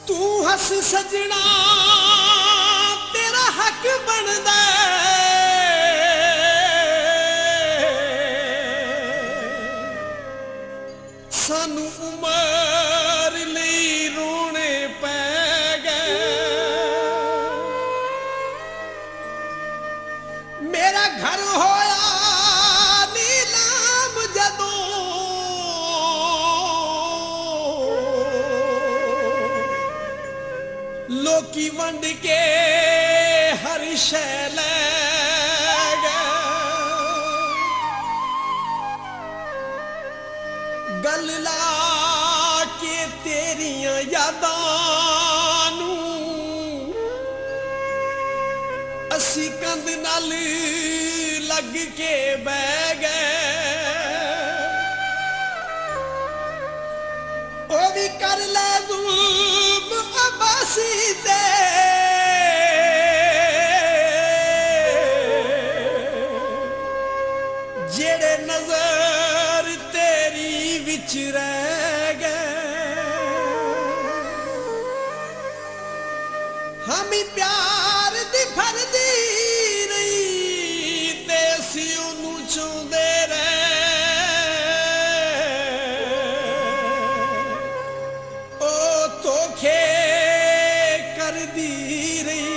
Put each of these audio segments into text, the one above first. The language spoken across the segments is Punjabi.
तू हस सजना तेरा हक बनदा सानू उमर लई रोने पै गए। मेरा घर होया नीलाम जदों लोकी वंड के हर शै लै गए। गल ला के तेरियां यादां नू असी कंध नाल लग के बह गए। ओ भी कर ले जुल्म अब्बासी ते जेड़े नजर तेरी विच रह गए। हम प्यार दी फरदी नहीं ते असी उन्हू चाहुंदे रहे। ओ धोखे करदी रही।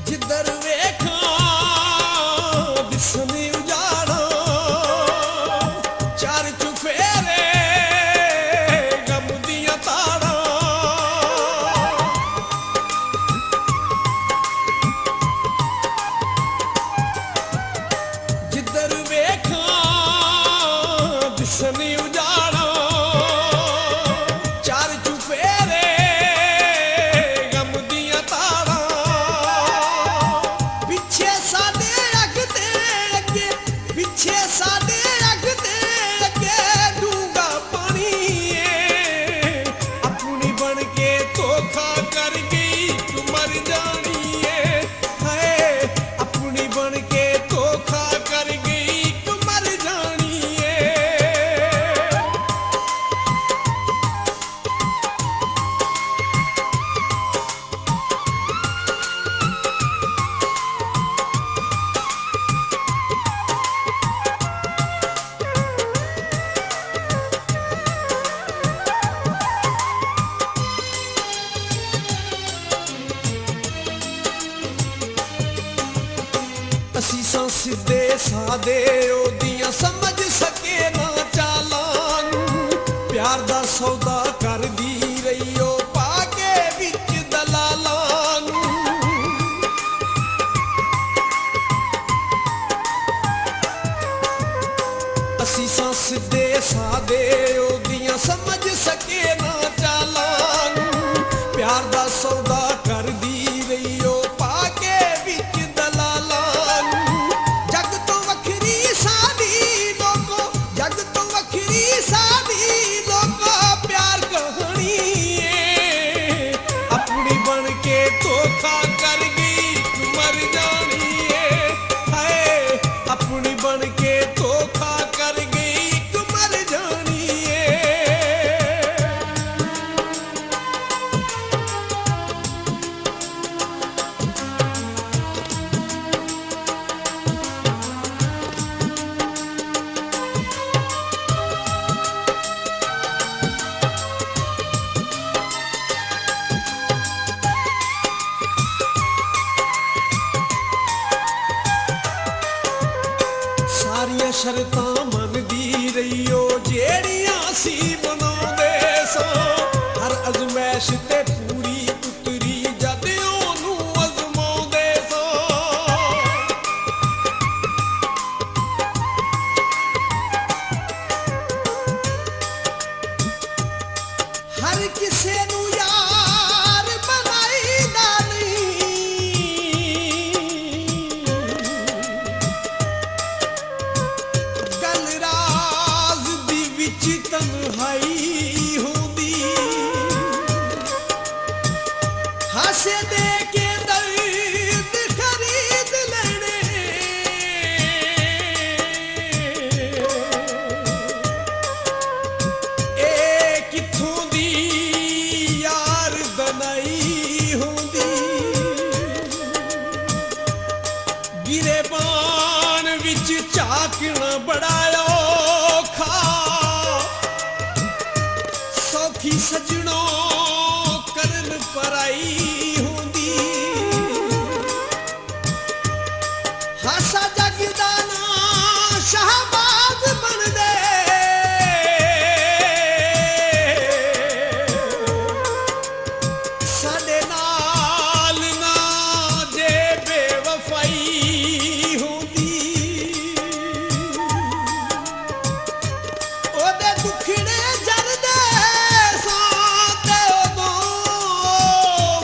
जिधर वेखां दिसन उजाड़ा चार चुफेरे गम दियां ताड़ां। जिधर वेखां दिसन उजाड़ा चार चुफेरे गम दियां ताड़ां। पिछे साडे अगते अगे पिछे साडे अगते अगे डूंगा पानी है। अपनी बन के धोखा कर गई तू मर जानी है। हाय अपनी बन के धोखा कर गई तू मर जानी है। असी सां सिद्धे सादे ओदियां समझ सके ना चालां नू। प्यार दा सौदा करदी रही ओ पाके विच दलालां नू। असी सां सिद्धे सादे ओदियां समझ सके ना चालां नू। प्यार दा सौदा करदी रही ओ पाके विच दलालां नू। जग तो वखरी साडी लोको जग तो वखरी साडी लोको प्यार कहानी है। अपनी बन के धोखा कर गई तू मर जानी है। हाय अपनी बन के धोखा कर गई तू मर जानी है। सारियां शर्तां मनदी रही ओ जेड़ियां सी बनाउंदे सां। हर अजमैश ते पूरी उतरी जद ओनू अजमाउंदे सां। हर किसे नू यार बनाईदा नहीं। गल राज दी विच तन्हाई होंदी। हासे दे के दर्द खरीद लेने। ਗਿਰੇਬਾਨ ਵਿੱਚ ਝਾਕਣਾ ਬੜਾ ਔਖਾ ਸੌਖੀ ਸਜਣੋ ਕਰਨ ਪਰਾਈ ਹੁੰਦੀ ਹਾਸਾ ਜਗਦਾ ਨਾ ਸ਼ਾਹਬਾਜ਼ ਬਣਦੇ ਸਾਡੇ ਨਾਲ ਨਾ ਜੇ ਬੇਵਫਾਈ ਹੁੰਦੀ ਉਹਦੇ ਦੁੱਖੜੇ ਜਰਦੇ ਸਾਂ ਤੇ ਉਦੋਂ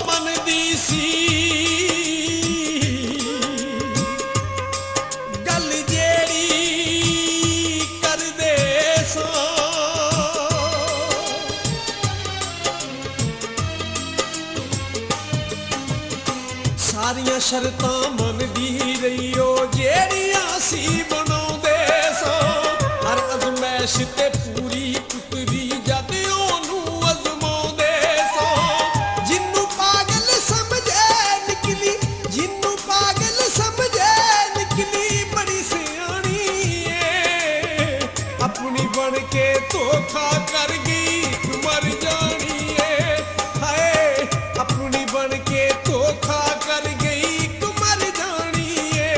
ਮੰਨਦੀ ਸੀ ਗੱਲ ਜਿਹੜੀ ਕਰਦੇ ਸਾਂ ਸਾਰੀਆਂ ਸ਼ਰਤਾਂ ਮੰਨਦੀ ਰਹੀ ਉਹ ਜਿਹੜੀਆਂ ਸੀ ਬਣਾਉਂਦੇ ਸਾਂ ਹਰ ਅਜ਼ਮੈਸ਼ ਤੇ ਪੂਰੀ ਉਤਰੀ ਜਦ ਉਹਨੂੰ ਅਜ਼ਮਾਉਂਦੇ ਸਾਂ ਜਿਹਨੂੰ ਪਾਗਲ ਸਮਝੇ ਨਿਕਲੀ ਜਿਹਨੂੰ ਪਾਗਲ ਸਮਝੇ ਨਿਕਲੀ ਬੜੀ ਸਿਆਣੀ ਏ ਆਪਣੀ ਬਣ ਕੇ ਧੋਖਾ ਕਰ ਗਈ ਮਰ ਜਾਣੀ ਏ ਹਾਏ ਆਪਣੀ ਬਣ ਕੇ ਧੋਖਾ ਕਰ ਗਈ ਮਰ ਜਾਣੀ ਏ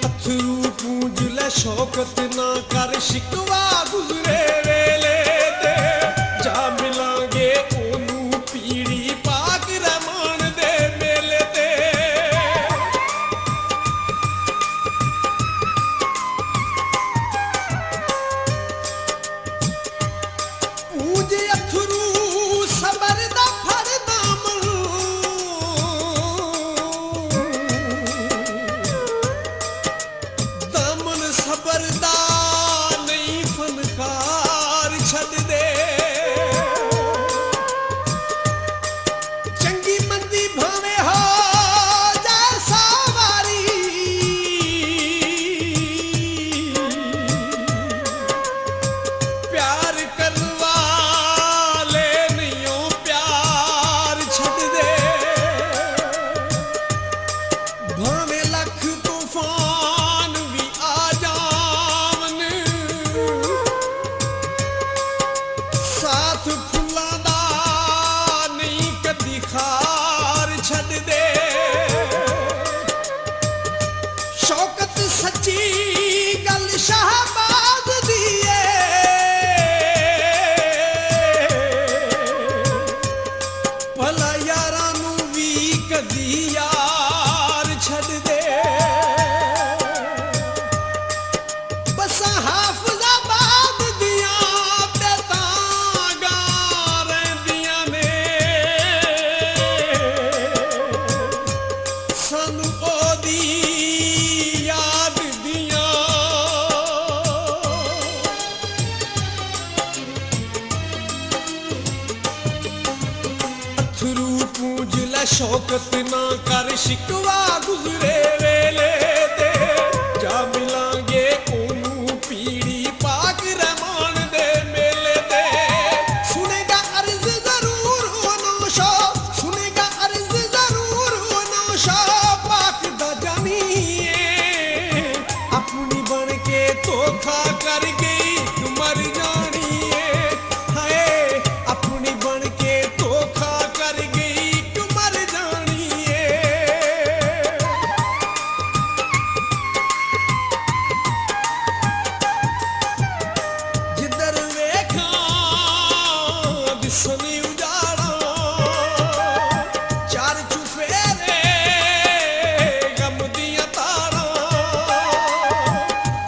ਅਥਰੂ ਪੂੰਝ ਲੈ ਸ਼ੌਕਤ ਨਾ ਕਰ ਸ਼ਿਕਵਾ ਗੁਜ਼ਰੇ ਵੇਲੇ ਤੇ ਜਾ ਮਿਲਾਂਗੇ ਉਹਨੂੰ ਪੀੜੀ ਪਾਕ ਰਹਿਮਾਨ ਦੇ ਮੇਲੇ ਤੇ ਪੂੰਝ ਅਥਰੂ ਸਬਰ ਦਾ ਫੜ ਦਾਮਨ ਦਾਮਨ ਸਬਰ ਦਾ ਨਹੀਂ ਫਨਕਾਰ ਛੱਡਦੇ ਚੰਗੀ ਮੰਦੀ ਭਾਵੇਂ ਹੋ ਜਾਏ ਸਾਵਾਰੀ ਪਿਆਰ ਕਰਨ ਵਾਲੇ ਨਹੀਂ ਉਹ ਪਿਆਰ ਛੱਡਦੇ ਭਾਵੇਂ ਲੱਖ ਤੂਫਾਨ ਵੀ ਆ ਜਾਵਨ ਸਾਥ ਫੁੱਲਾਂ ਦਾ ਨਹੀਂ ਕਦੀ ਖਾਰ ਛੱਡਦੇ ਸ਼ੌਕਤ ਸੱਚੀ ਗੱਲ ਸ਼ਾਹਬਾਜ਼ ਦੀ ਏ ਭਲਾ ਯਾਰਾਂ ਨੂੰ ਵੀ ਕਦੀ ਯਾਰ ਛੱਡਦੇ ਬਸਾਂ ਹਾਫਜ਼ਾਬਾਦ ਦੀਆਂ ਤੇ ਤਾਂਗਾਂ ਰਹਿੰਦੀਆਂ ਨੇ ਸਾਨੂੰ ਉਹਦੀ ਯਾਦ ਦੀਆਂ ਅਥਰੂ ਪੂੰਝ ਲੈ ਸ਼ੌਕਤ ਨਾ ਕਰ ਸ਼ਿਕਵਾ ਗੁਜ਼ਰੇ ਵੇਲੇ ਤੇ ਜਾ ਮਿਲਾਂਗੇ ਉਹਨੂੰ ਪੀੜੀ ਪਾਕ ਰਹਿਮਾਨ ਦੇ ਮੇਲੇ ਤੇ ਸੁਨੇਗਾ ਅਰਜ਼ ਜ਼ਰੂਰ ਉਹ ਨੌਸ਼ਾ ਸੁਨੇਗਾ ਅਰਜ਼ ਜ਼ਰੂਰ ਉਹ ਨੌਸ਼ਾ ਪਾਕ ਦਾ ਜਾਨੀ ਏ ਆਪਣੀ ਬਣ ਕੇ ਧੋਖਾ ਕਰ ਗਈ ਮਰ ਜਾਣੀ ਏ ਹਾਏ ਆਪਣੀ ਬਣ ਕੇ ਧੋਖਾ ਕਰ ਗਈ ਮਰ ਜਾਣੀ ਏ ਜਿੱਧਰ ਵੇਖਾਂ ਦਿਸਣ ਉਜਾੜਾ ਚਾਰ ਚੁਫੇਰੇ ਗਮ ਦੀਆਂ ਤਾਰਾਂ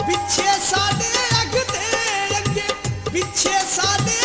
ਪਿੱਛੇ ਸਾਡੇ ਅੱਗੇ ਪਿੱਛੇ ਸਾਡੇ